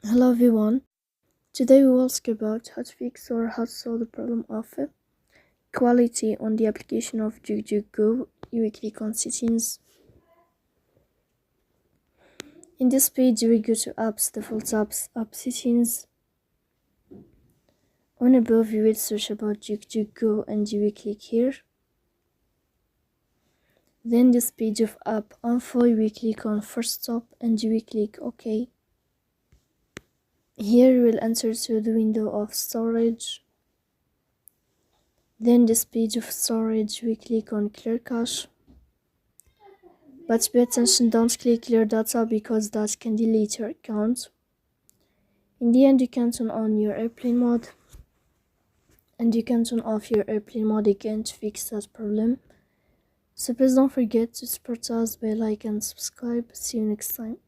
Hello everyone. Today we will speak about how to fix or how to solve the problem of quality on the application of DuckDuckGo. You will click on settings. In this page you will go to apps, default apps, app settings. On above you will search about DuckDuckGo and you will click here. Then this page of app info you will click on first stop and you will click OK. Here you will enter to the window of storage. Then this page of storage we click on clear cache. But pay attention, don't click clear data because that can delete your account. In the end you can turn on your airplane mode and you can turn off your airplane mode again to fix that problem. So please don't forget to support us by like and subscribe. See you next time.